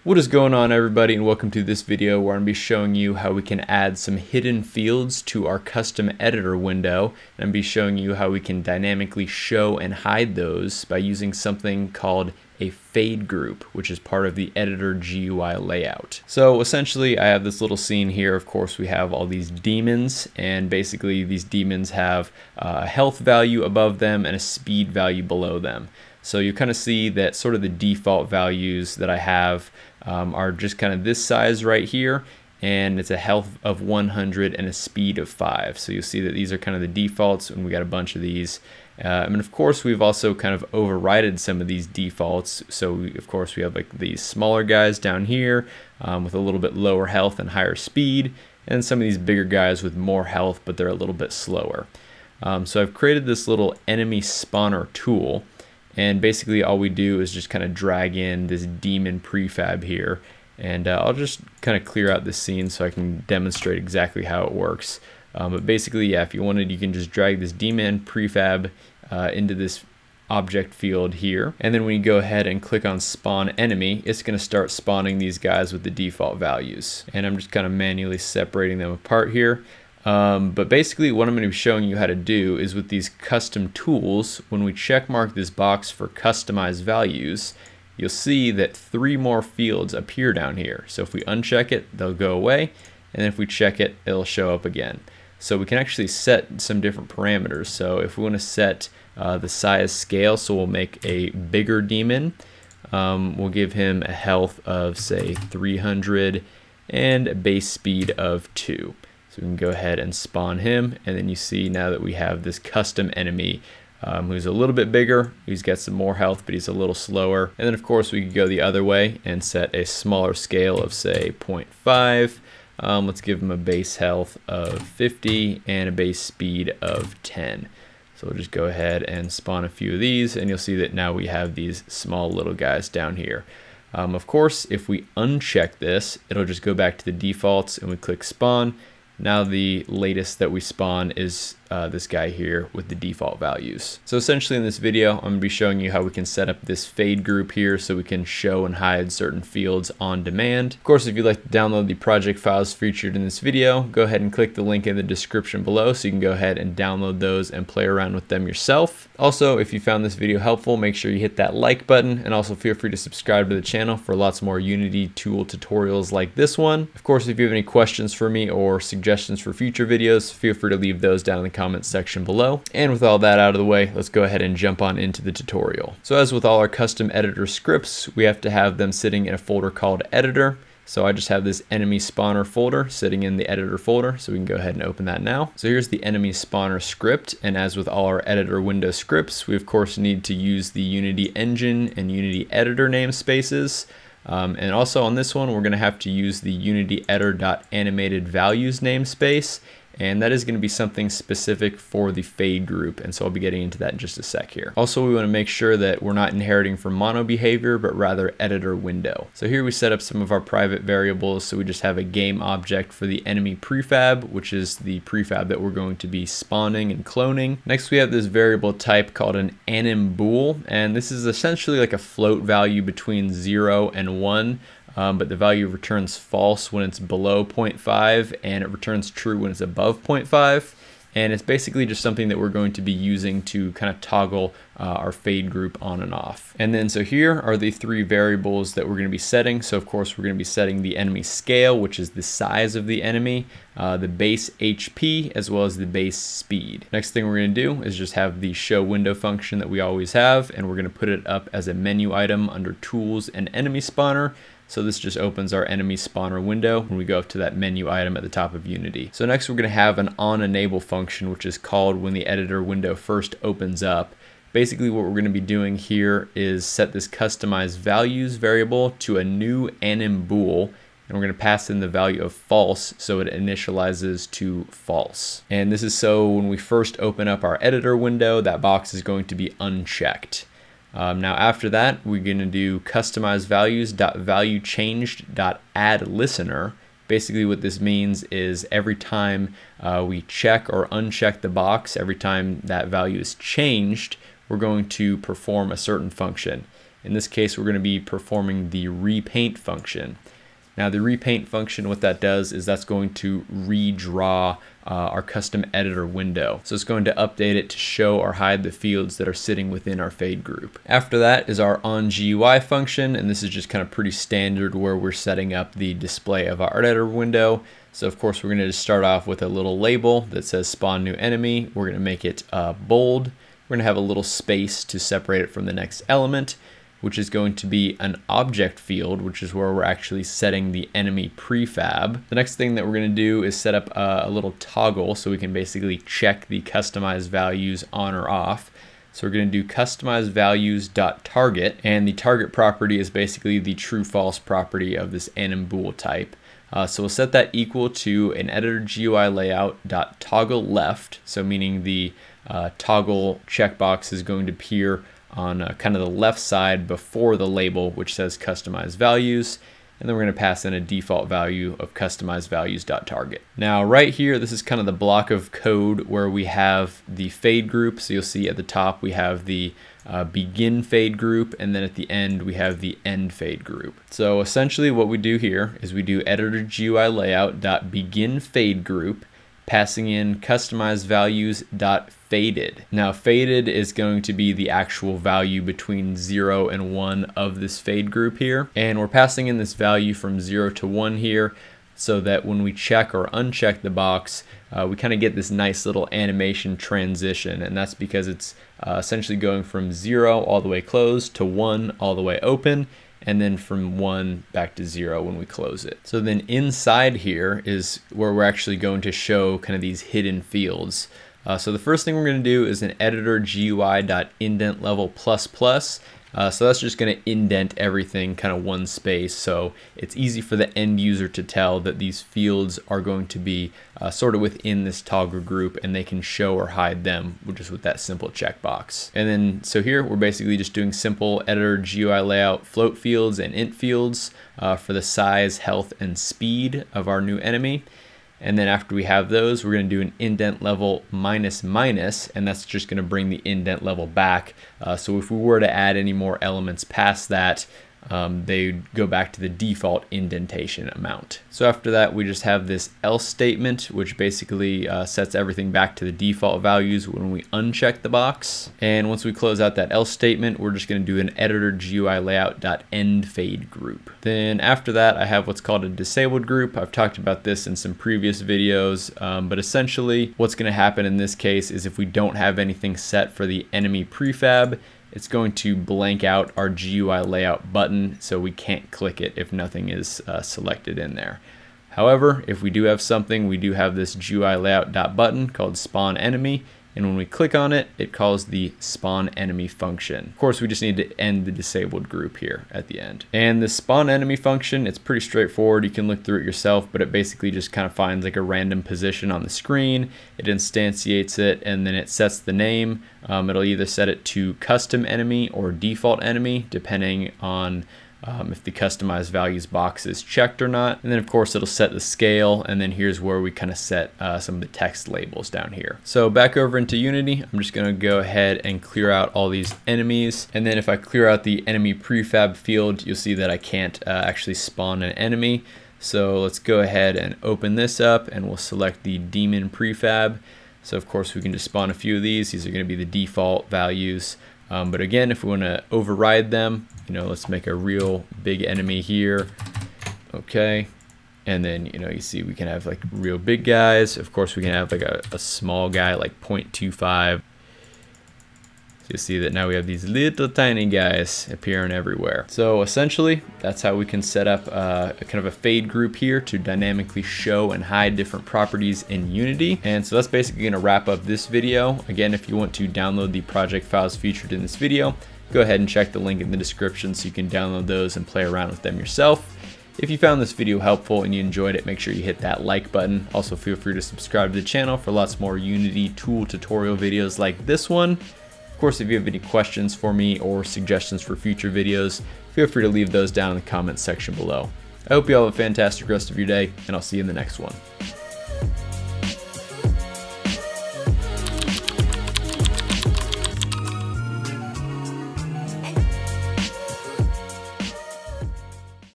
What is going on, everybody, and welcome to this video where I'm going to be showing you how we can add some hidden fields to our custom editor window. And I'm going to be showing you how we can dynamically show and hide those by using something called a fade group, which is part of the editor GUI layout. So essentially I have this little scene here. Of course, we have all these demons, and basically these demons have a health value above them and a speed value below them. So you kind of see that sort of the default values that I have are just kind of this size right here, and it's a health of 100 and a speed of 5. So you'll see that these are kind of the defaults, and we got a bunch of these. And of course, we've also kind of overridden some of these defaults. So of course, we have like these smaller guys down here with a little bit lower health and higher speed, and some of these bigger guys with more health, but they're a little bit slower. So I've created this little enemy spawner tool. And basically all we do is just kind of drag in this demon prefab here. And I'll just kind of clear out this scene so I can demonstrate exactly how it works. But basically, yeah, if you wanted, you can just drag this demon prefab into this object field here. And then when you go ahead and click on spawn enemy, it's going to start spawning these guys with the default values. And I'm just kind of manually separating them apart here. But basically what I'm going to be showing you how to do is with these custom tools, when we check mark this box for customized values, you'll see that 3 more fields appear down here. So if we uncheck it, they'll go away. And then if we check it, it'll show up again. So we can actually set some different parameters. So if we want to set the size scale, so we'll make a bigger demon. We'll give him a health of say 300 and a base speed of 2. So we can go ahead and spawn him, and then you see now that we have this custom enemy who's a little bit bigger. He's got some more health, but he's a little slower. And then of course we could go the other way and set a smaller scale of say 0.5. Let's give him a base health of 50 and a base speed of 10. So we'll just go ahead and spawn a few of these, and you'll see that now we have these small little guys down here. Of course, if we uncheck this, it'll just go back to the defaults, and we click spawn. Now the latest that we spawn is this guy here with the default values. So essentially in this video, I'm going to be showing you how we can set up this fade group here so we can show and hide certain fields on demand. Of course, if you'd like to download the project files featured in this video, go ahead and click the link in the description below so you can go ahead and download those and play around with them yourself. Also, if you found this video helpful, make sure you hit that like button, and also feel free to subscribe to the channel for lots more Unity tool tutorials like this one. Of course, if you have any questions for me or suggestions for future videos, feel free to leave those down in the comments section below. And with all that out of the way, let's go ahead and jump on into the tutorial. So as with all our custom editor scripts, we have to have them sitting in a folder called editor. So I just have this enemy spawner folder sitting in the editor folder, so we can go ahead and open that now. So here's the enemy spawner script, and as with all our editor window scripts, we of course need to use the Unity engine and Unity editor namespaces. And also on this one, we're going to have to use the Unity editor.animatedValues namespace, and that is going to be something specific for the fade group, and so I'll be getting into that in just a sec here. Also, we want to make sure that we're not inheriting from mono behavior, but rather editor window. So here we set up some of our private variables. So we just have a game object for the enemy prefab, which is the prefab that we're going to be spawning and cloning. Next, we have this variable type called an AnimBool, and this is essentially like a float value between 0 and 1. But the value returns false when it's below 0.5, and it returns true when it's above 0.5. And it's basically just something that we're going to be using to kind of toggle our fade group on and off. And then so here are the 3 variables that we're going to be setting. So of course we're going to be setting the enemy scale, which is the size of the enemy, the base HP, as well as the base speed. Next thing we're going to do is just have the show window function that we always have, and we're going to put it up as a menu item under tools and enemy spawner. So this just opens our enemy spawner window when we go up to that menu item at the top of Unity. So next we're going to have an onEnable function, which is called when the editor window first opens up. Basically what we're going to be doing here is set this customized values variable to a new AnimBool, and we're going to pass in the value of false, so it initializes to false. And this is so when we first open up our editor window, that box is going to be unchecked. Now after that, we're going to do customize values.valueChanged.addListener. Basically what this means is every time we check or uncheck the box, every time that value is changed, we're going to perform a certain function. In this case, we're going to be performing the repaint function. Now the repaint function, what that does is that's going to redraw our custom editor window. So it's going to update it to show or hide the fields that are sitting within our fade group. After that is our onGUI function, and this is just kind of pretty standard where we're setting up the display of our editor window. So of course we're going to just start off with a little label that says spawn new enemy. We're going to make it bold. We're going to have a little space to separate it from the next element, which is going to be an object field, which is where we're actually setting the enemy prefab. The next thing that we're going to do is set up a little toggle so we can basically check the customized values on or off. So we're going to do customize values.target, and the target property is basically the true false property of this AnimBool type. So we'll set that equal to an editor GUI layout.toggle left, so meaning the toggle checkbox is going to appear on kind of the left side before the label, which says customize values, and then we're going to pass in a default value of customize values.target. Now right here, this is kind of the block of code where we have the fade group. So you'll see at the top we have the begin fade group, and then at the end we have the end fade group. So essentially what we do here is we do editor GUI layout.begin fade group, passing in customize values.faded. Now faded is going to be the actual value between 0 and 1 of this fade group here, and we're passing in this value from 0 to 1 here so that when we check or uncheck the box, we kind of get this nice little animation transition, and that's because it's essentially going from 0 all the way closed to 1 all the way open, and then from 1 back to 0 when we close it. So then inside here is where we're actually going to show kind of these hidden fields. So the first thing we're going to do is an editor GUI.indent level ++. So that's just going to indent everything kind of one space, so it's easy for the end user to tell that these fields are going to be sort of within this toggle group, and they can show or hide them just with that simple checkbox. And then so here we're basically just doing simple editor GUI layout float fields and int fields for the size, health, and speed of our new enemy. And then after we have those, we're going to do an indent level -, and that's just going to bring the indent level back. So if we were to add any more elements past that, they go back to the default indentation amount. So after that, we just have this else statement, which basically sets everything back to the default values when we uncheck the box. And once we close out that else statement, we're just going to do an editor GUI layout.end fade group. Then after that, I have what's called a disabled group. I've talked about this in some previous videos, but essentially what's going to happen in this case is if we don't have anything set for the enemy prefab, it's going to blank out our GUI layout button, so we can't click it if nothing is selected in there. However, if we do have something, we do have this GUI layout.button called spawn enemy, and when we click on it, it calls the spawn enemy function. Of course, we just need to end the disabled group here at the end. And the spawn enemy function, it's pretty straightforward. You can look through it yourself, but it basically just kind of finds like a random position on the screen. It instantiates it, and then it sets the name. It'll either set it to custom enemy or default enemy, depending on if the customized values box is checked or not. And then of course it'll set the scale, and then here's where we kind of set some of the text labels down here. So back over into Unity, I'm just going to go ahead and clear out all these enemies, and then if I clear out the enemy prefab field, you'll see that I can't actually spawn an enemy. So let's go ahead and open this up, and we'll select the demon prefab. So of course we can just spawn a few of these. These are going to be the default values. But again, if we want to override them, let's make a real big enemy here. Okay. And then, you see we can have like real big guys. Of course, we can have like a small guy like 0.25. So you see that now we have these little tiny guys appearing everywhere. So essentially, that's how we can set up a kind of a fade group here to dynamically show and hide different properties in Unity. And so that's basically going to wrap up this video. Again, if you want to download the project files featured in this video, go ahead and check the link in the description so you can download those and play around with them yourself. If you found this video helpful and you enjoyed it, make sure you hit that like button. Also, feel free to subscribe to the channel for lots more Unity tool tutorial videos like this one. Of course, if you have any questions for me or suggestions for future videos, feel free to leave those down in the comments section below. I hope you all have a fantastic rest of your day, and I'll see you in the next one.